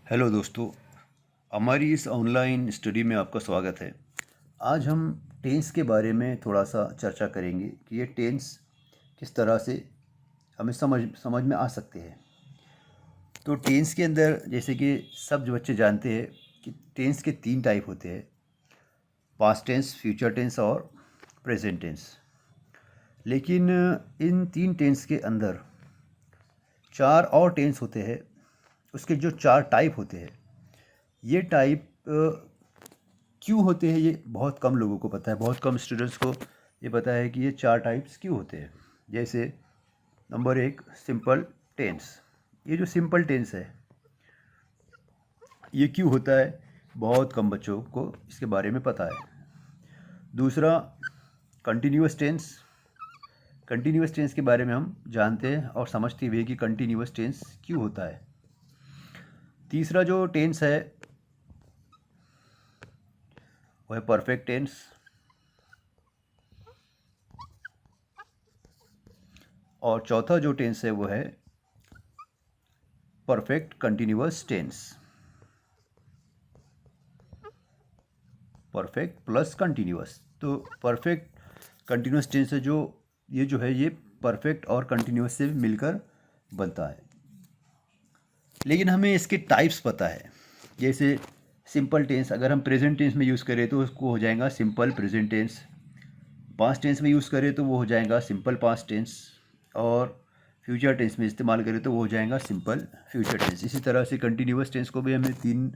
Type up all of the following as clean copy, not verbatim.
Hello दोस्तों, हमारी इस ऑनलाइन स्टडी में आपका स्वागत है। आज हम टेंस के बारे में थोड़ा सा चर्चा करेंगे कि ये टेंस किस तरह से हमें समझ में आ सकते हैं। तो टेंस के अंदर जैसे कि सब जो बच्चे जानते हैं कि टेंस के 3 टाइप होते हैं, पास्ट टेंस, फ्यूचर टेंस और प्रेजेंट टेंस। लेकिन इन 3 टेंस के अंदर 4 और टेंस होते हैं। उसके जो 4 टाइप होते हैं, ये टाइप क्यों होते हैं ये बहुत कम लोगों को पता है। बहुत कम स्टूडेंट्स को ये पता है कि ये 4 टाइप्स क्यों होते हैं। जैसे नंबर 1, सिंपल टेंस। ये जो सिंपल टेंस है ये क्यों होता है, बहुत कम बच्चों को इसके बारे में पता है। दूसरा, कंटिन्यूअस टेंस। कंटिन्यूअस टेंस के बारे में हम जानते हैं और समझते हुए कि कंटिन्यूअस टेंस क्यों होता है। तीसरा जो टेंस है वो है परफेक्ट टेंस। और चौथा जो टेंस है वो है perfect continuous tense. Perfect plus continuous. तो परफेक्ट कंटिन्यूअस टेंस है ये परफेक्ट और कंटिन्यूअस से मिलकर बनता है। लेकिन हमें इसके टाइप्स पता है। जैसे सिंपल टेंस अगर हम प्रेजेंट टेंस में यूज़ करें तो उसको हो जाएगा simple present tense. Past tense में यूज़ करें तो वो हो जाएगा सिंपल पास्ट टेंस। और फ्यूचर टेंस में इस्तेमाल करें तो वो हो जाएगा सिंपल फ्यूचर टेंस। इसी तरह से कंटिन्यूअस टेंस को भी हमें 3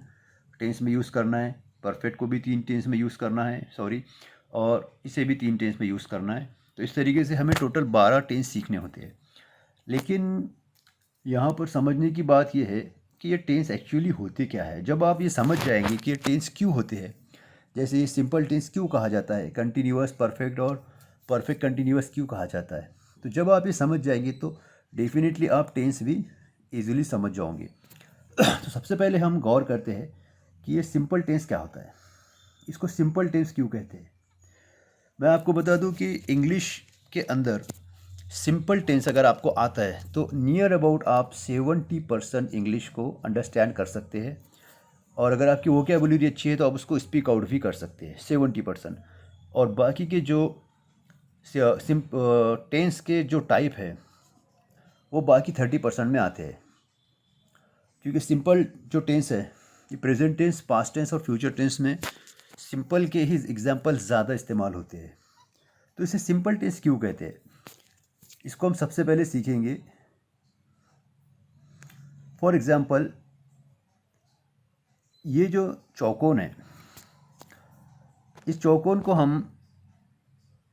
टेंस में यूज़ करना है, परफेक्ट को भी 3 टेंस में यूज़ करना है, और इसे भी 3 टेंस में यूज़ करना है। तो इस तरीके से हमें टोटल 12 टेंस सीखने होते हैं। लेकिन यहाँ पर समझने की बात यह है कि ये टेंस एक्चुअली होते क्या है। जब आप ये समझ जाएंगे कि ये टेंस क्यों होते हैं, जैसे ये सिंपल टेंस क्यों कहा जाता है, कंटिन्यूअस, परफेक्ट और परफेक्ट कंटिन्यूअस क्यों कहा जाता है, तो जब आप ये समझ जाएंगे तो डेफिनेटली आप टेंस भी इजीली समझ जाओगे। तो सबसे पहले हम गौर करते हैं कि ये सिंपल टेंस क्या होता है, इसको सिंपल टेंस क्यों कहते हैं। मैं आपको बता दूं कि इंग्लिश के अंदर सिंपल टेंस अगर आपको आता है तो नियर अबाउट आप 70% इंग्लिश को अंडरस्टैंड कर सकते हैं। और अगर आपकी वोकैबुलरी अच्छी है तो आप उसको स्पीक आउट भी कर सकते हैं 70%। और बाकी के जो टेंस के जो टाइप है वो बाकी 30% में आते हैं। क्योंकि सिंपल जो टेंस है ये प्रेजेंट टेंस, पास्ट टेंस और फ्यूचर टेंस में सिंपल के ही एग्जाम्पल ज़्यादा इस्तेमाल होते हैं। तो इसे सिंपल टेंस क्यों कहते हैं, इसको हम सबसे पहले सीखेंगे। फॉर एग्ज़ाम्पल, ये जो चौकोन है, इस चौकोन को हम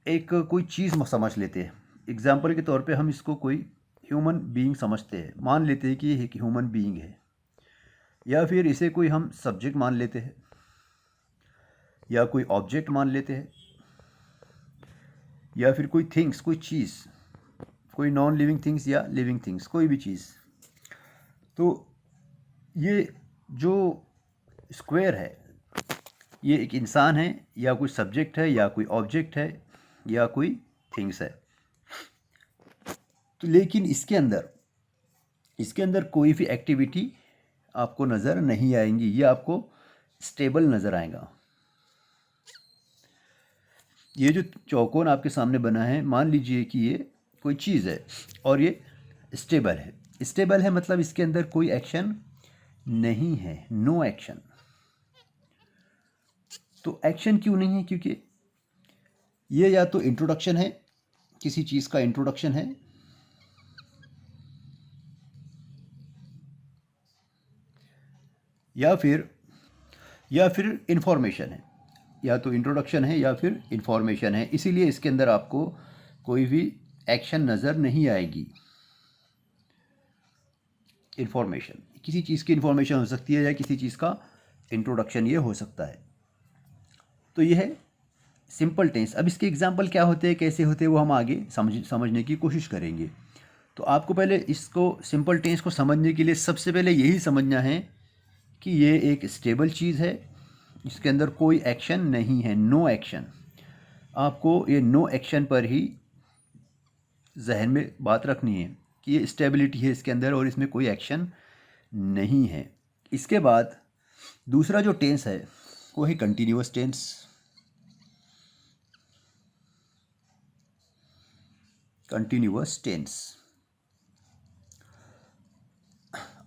एक कोई चीज़ समझ लेते हैं। एग्जाम्पल के तौर पे हम इसको कोई ह्यूमन बीइंग समझते हैं, मान लेते हैं कि ये एक ह्यूमन बीइंग है। या फिर इसे कोई हम सब्जेक्ट मान लेते हैं या कोई ऑब्जेक्ट मान लेते हैं या फिर कोई थिंग्स, कोई चीज़, कोई नॉन लिविंग थिंग्स या लिविंग थिंग्स, कोई भी चीज़। तो ये जो स्क्वायर है ये एक इंसान है या कोई सब्जेक्ट है या कोई ऑब्जेक्ट है या कोई थिंग्स है। तो लेकिन इसके अंदर कोई भी एक्टिविटी आपको नज़र नहीं आएंगी, ये आपको स्टेबल नज़र आएगा। ये जो चौकोन आपके सामने बना है, मान लीजिए कि ये कोई चीज़ है और ये स्टेबल है। स्टेबल है मतलब इसके अंदर कोई एक्शन नहीं है, नो एक्शन। तो एक्शन क्यों नहीं है, क्योंकि ये या तो इंट्रोडक्शन है, किसी चीज़ का इंट्रोडक्शन है, या फिर इंफॉर्मेशन है। या तो इंट्रोडक्शन है या फिर इंफॉर्मेशन है, इसीलिए इसके अंदर आपको कोई भी एक्शन नज़र नहीं आएगी। इंफॉर्मेशन, किसी चीज़ की इंफॉर्मेशन हो सकती है या किसी चीज़ का इंट्रोडक्शन ये हो सकता है। तो ये है सिंपल टेंस। अब इसके एग्जाम्पल क्या होते हैं, कैसे होते हैं, वो हम आगे समझने की कोशिश करेंगे। तो आपको पहले इसको सिंपल टेंस को समझने के लिए सबसे पहले यही समझना है कि ये एक स्टेबल चीज़ है, इसके अंदर कोई एक्शन नहीं है, नो एक्शन। आपको ये नो एक्शन पर ही जहन में बात रखनी है कि ये स्टेबिलिटी है इसके अंदर और इसमें कोई एक्शन नहीं है। इसके बाद दूसरा जो टेंस है वो है कंटिन्यूअस टेंस। कंटिन्यूअस टेंस,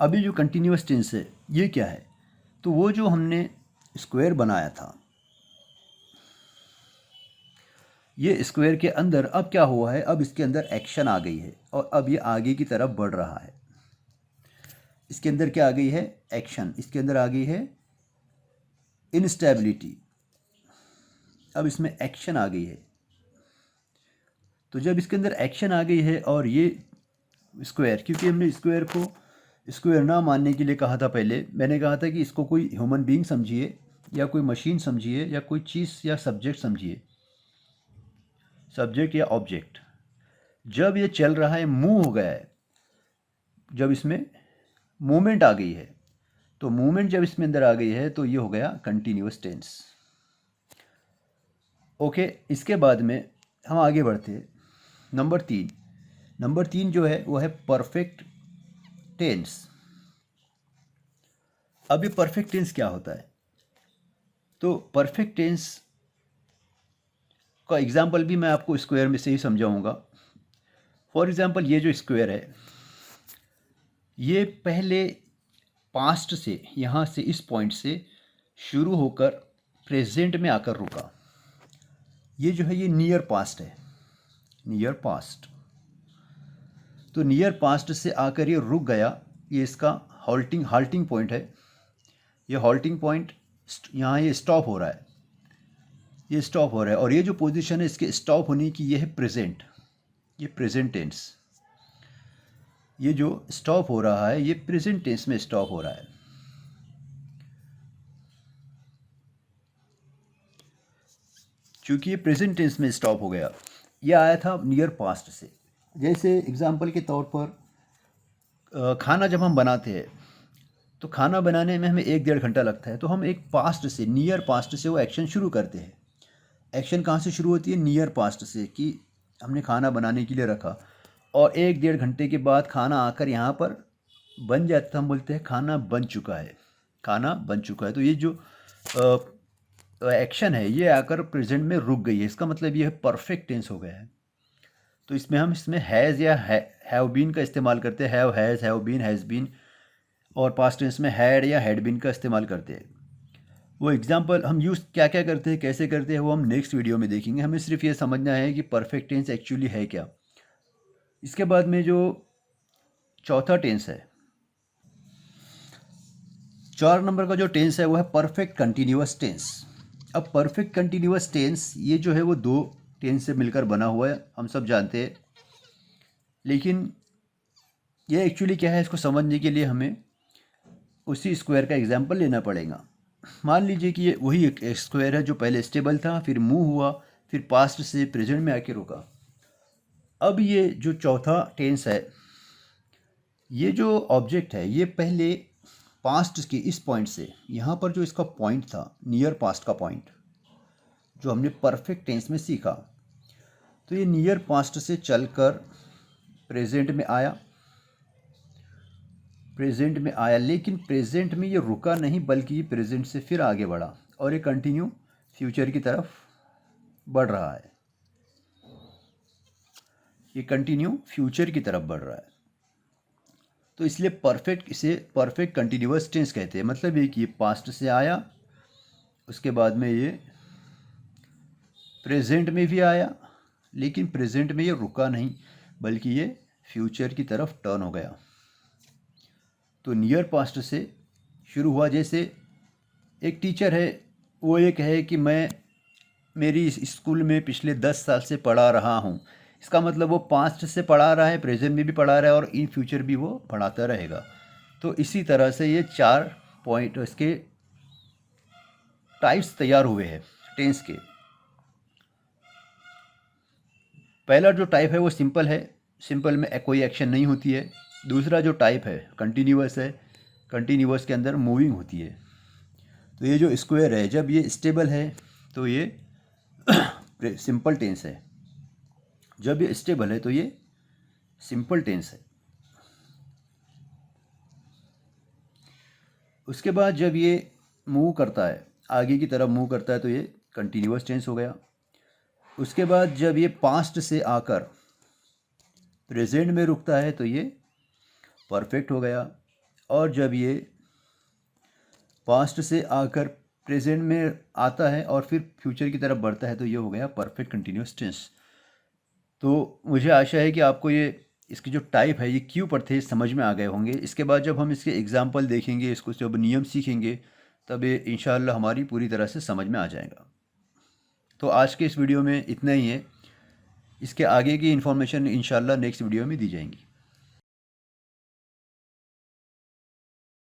अभी जो कंटिन्यूअस टेंस है ये क्या है, तो वो जो हमने स्क्वायर बनाया था, ये स्क्वायर के अंदर अब क्या हुआ है, अब इसके अंदर एक्शन आ गई है और अब ये आगे की तरफ बढ़ रहा है। इसके अंदर क्या आ गई है, एक्शन। इसके अंदर आ गई है इनस्टेबिलिटी, अब इसमें एक्शन आ गई है। तो जब इसके अंदर एक्शन आ गई है और ये स्क्वायर, क्योंकि हमने स्क्वायर को स्क्वायर ना मानने के लिए कहा था, पहले मैंने कहा था कि इसको कोई ह्यूमन बीइंग समझिए या कोई मशीन समझिए या कोई चीज़ या सब्जेक्ट समझिए, सब्जेक्ट या ऑब्जेक्ट। जब ये चल रहा है, मूव हो गया है, जब इसमें मूवमेंट आ गई है, तो मूवमेंट जब इसमें अंदर आ गई है तो ये हो गया कंटिन्यूअस टेंस। ओके, इसके बाद में हम आगे बढ़ते हैं। नंबर तीन जो है वो है परफेक्ट टेंस। अब ये परफेक्ट टेंस क्या होता है, तो परफेक्ट टेंस का एग्जाम्पल भी मैं आपको स्क्वायर में से ही समझाऊंगा। फॉर एग्जाम्पल ये जो स्क्वायर है, ये पहले पास्ट से, यहाँ से इस पॉइंट से शुरू होकर प्रेजेंट में आकर रुका। ये जो है ये नियर पास्ट है, नियर पास्ट। तो नियर पास्ट से आकर ये रुक गया, ये इसका हाल्टिंग पॉइंट है। ये हाल्टिंग पॉइंट यहाँ ये स्टॉप हो रहा है, ये स्टॉप हो रहा है, और ये जो पोजीशन है इसके स्टॉप होने की ये है प्रेजेंट, ये प्रेजेंट टेंस। ये जो स्टॉप हो रहा है ये प्रेजेंट टेंस में स्टॉप हो रहा है। क्योंकि ये प्रेजेंट टेंस में स्टॉप हो गया, ये आया था नियर पास्ट से। जैसे एग्जांपल के तौर पर खाना जब हम बनाते हैं तो खाना बनाने में हमें 1-1.5 घंटा लगता है, तो हम एक पास्ट से, नियर पास्ट से वो एक्शन शुरू करते हैं। एक्शन कहाँ से शुरू होती है, नियर पास्ट से, कि हमने खाना बनाने के लिए रखा और 1-1.5 घंटे के बाद खाना आकर यहाँ पर बन जाता है, हम बोलते हैं खाना बन चुका है, खाना बन चुका है। तो ये जो एक्शन है ये आकर प्रेजेंट में रुक गई है, इसका मतलब ये है परफेक्ट टेंस हो गया है। तो इसमें हैज़ या हैव बीन का इस्तेमाल करते हैं, have, has, have been, has been, और पास्ट टेंस में हैड या हैड बीन का इस्तेमाल करते हैं। वो एग्जाम्पल हम यूज़ क्या क्या करते हैं, कैसे करते हैं, वो हम नेक्स्ट वीडियो में देखेंगे। हमें सिर्फ ये समझना है कि परफेक्ट टेंस एक्चुअली है क्या। इसके बाद में जो चौथा टेंस है, 4 नंबर का जो टेंस है वो है परफेक्ट कंटिन्यूअस टेंस। अब परफेक्ट कंटिन्यूअस टेंस ये जो है वो 2 टेंस से मिलकर बना हुआ है, हम सब जानते हैं। लेकिन ये एक्चुअली क्या है, इसको समझने के लिए हमें उसी स्क्वायर का एग्जाम्पल लेना पड़ेगा। मान लीजिए कि ये वही एक स्क्वायर है जो पहले स्टेबल था, फिर मूव हुआ, फिर पास्ट से प्रेजेंट में आके रुका। अब ये जो चौथा टेंस है, ये जो ऑब्जेक्ट है ये पहले पास्ट के इस पॉइंट से, यहाँ पर जो इसका पॉइंट था, नियर पास्ट का पॉइंट जो हमने परफेक्ट टेंस में सीखा, तो ये नियर पास्ट से चलकर प्रेजेंट में आया, प्रेजेंट में आया, लेकिन प्रेजेंट में ये रुका नहीं, बल्कि ये प्रेजेंट से फिर आगे बढ़ा और ये कंटिन्यू फ्यूचर की तरफ बढ़ रहा है, ये कंटिन्यू फ्यूचर की तरफ बढ़ रहा है। तो इसलिए इसे परफेक्ट कंटिन्यूअस टेंस कहते हैं। मतलब ये कि ये पास्ट से आया, उसके बाद में ये प्रेजेंट में भी आया, लेकिन प्रेजेंट में ये रुका नहीं, बल्कि ये फ्यूचर की तरफ टर्न हो गया। तो नियर पास्ट से शुरू हुआ। जैसे एक टीचर है, वो ये कहे कि मैं मेरी इस स्कूल में पिछले 10 साल से पढ़ा रहा हूँ, इसका मतलब वो पास्ट से पढ़ा रहा है, प्रेजेंट में भी पढ़ा रहा है और इन फ्यूचर भी वो पढ़ाता रहेगा। तो इसी तरह से ये 4 पॉइंट इसके टाइप्स तैयार हुए हैं टेंस के। पहला जो टाइप है वो सिंपल है, सिंपल में कोई एक्शन नहीं होती है। दूसरा जो टाइप है कंटिन्यूअस है, कंटिन्यूअस के अंदर मूविंग होती है। तो ये जो स्क्वायर है, जब ये स्टेबल है तो ये सिंपल टेंस है, जब ये स्टेबल है तो ये सिंपल टेंस है। उसके बाद जब ये मूव करता है, आगे की तरफ मूव करता है, तो ये कंटिन्यूस टेंस हो गया। उसके बाद जब ये पास्ट से आकर प्रेजेंट में रुकता है तो ये परफेक्ट हो गया। और जब ये पास्ट से आकर प्रेजेंट में आता है और फिर फ्यूचर की तरफ बढ़ता है तो ये हो गया परफेक्ट कंटिन्यूस टेंस। तो मुझे आशा है कि आपको ये इसकी जो टाइप है ये क्यों पढ़ते हैं समझ में आ गए होंगे। इसके बाद जब हम इसके एग्जाम्पल देखेंगे, इसको जब नियम सीखेंगे, तब ये इंशाअल्लाह हमारी पूरी तरह से समझ में आ जाएगा। तो आज के इस वीडियो में इतना ही है। इसके आगे की इन्फॉर्मेशन इंशाअल्लाह नेक्स्ट वीडियो में दी जाएंगी।